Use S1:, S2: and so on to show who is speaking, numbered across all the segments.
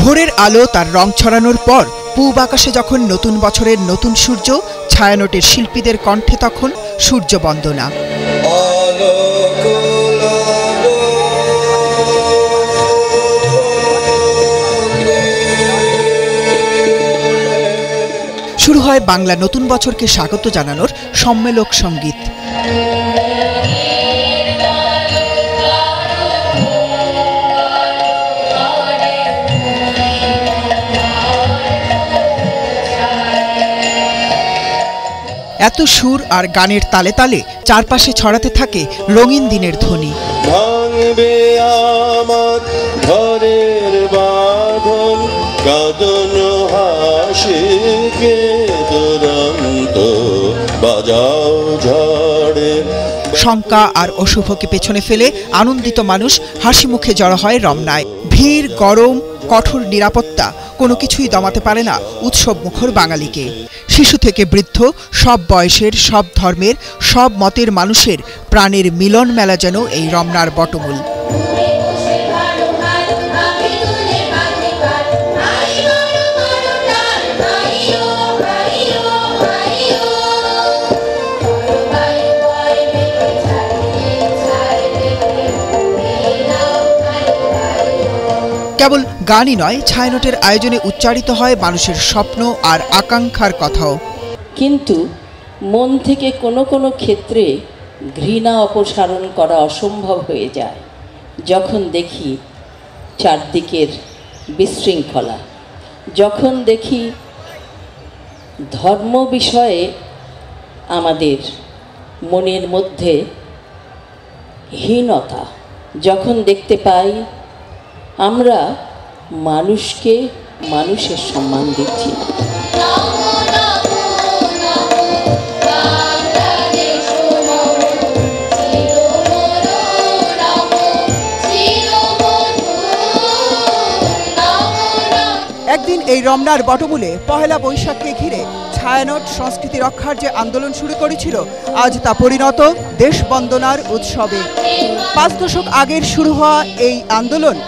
S1: ভোরের আলো তার রং ছড়ানোর পর পূব আকাশে যখন নতুন বছরের নতুন সূর্য, ছায়ানটের শিল্পীদের কণ্ঠে তখন সূর্য বন্দনা। শুরু হয় বাংলা নতুন বছরকে স্বাগত জানানোর সম্মেলক সঙ্গীত। এত সুর আর গানের তালে তালে চারপাশে ছড়াতে থাকে রঙিন দিনের ধ্বনি।
S2: ভাঙবে আমার ঘরের বাঁধন, কাঁদনো হাসিকে দুরন্ত বাজাও ঝড়ে।
S1: শঙ্কা আর অশুভকে পেছনে ফেলে আনন্দিত মানুষ হাসি মুখে জড়ো হয় রমনায়। ভিড়, গরম, কঠোর নিরাপত্তা কোনো কিছুই দমাতে পারে না উৎসব মুখর বাঙালিকে। শিশু থেকে বৃদ্ধ, সব বয়সের, সব ধর্মের, সব মতের মানুষের প্রাণের মিলন মেলা যেন এই রমনার বটমূল। কেবল গানই নয়, ছায়ানটের আয়োজনে উচ্চারিত হয় মানুষের স্বপ্ন আর আকাঙ্ক্ষার কথাও।
S3: কিন্তু মন থেকে কোনো কোনো ক্ষেত্রে ঘৃণা অপসারণ করা অসম্ভব হয়ে যায় যখন দেখি চারদিকের বিশৃঙ্খলা, যখন দেখি ধর্ম বিষয়ে আমাদের মনের মধ্যে হীনতা, যখন দেখতে পাই আমরা মানুষকে মানুষের সম্মান দিচ্ছি।
S1: একদিন এই রমনার বটমূলে পহেলা বৈশাখকে ঘিরে ছায়ানট সংস্কৃতি রক্ষার যে আন্দোলন শুরু করেছিল, আজ তা পরিণত দেশ বন্দনার উৎসবে। 5 দশক আগের শুরু হওয়া এই আন্দোলন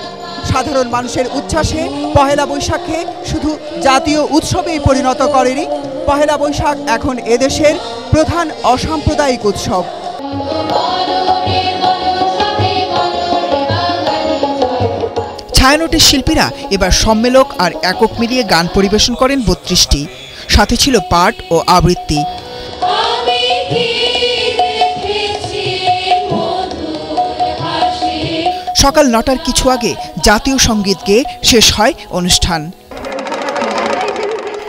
S1: সাধারণ মানুষের উচ্ছ্বাসে পহেলা বৈশাখকে শুধু জাতীয় উৎসবেই পরিণত করেনি। পহেলা বৈশাখ এখন এদেশের প্রধান অসাম্প্রদায়িক উৎসব। ছায়ানটের শিল্পীরা এবার সম্মেলক আর একক মিলিয়ে গান পরিবেশন করেন 32টি, সাথে ছিল পাঠ ও আবৃত্তি। সকাল 9টার কিছু আগে জাতীয় সঙ্গীত গেয়ে শেষ হয় অনুষ্ঠান।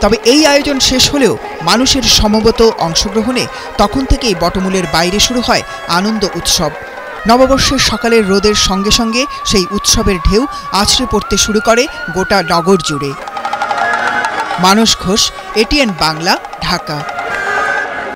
S1: তবে এই আয়োজন শেষ হলেও মানুষের সমবেত অংশগ্রহণে তখন থেকেই বটমূলের বাইরে শুরু হয় আনন্দ উৎসব। নববর্ষের সকালের রোদের সঙ্গে সঙ্গে সেই উৎসবের ঢেউ আছড়ে পড়তে শুরু করে গোটা নগর জুড়ে। মানস ঘোষ, ATN বাংলা, ঢাকা।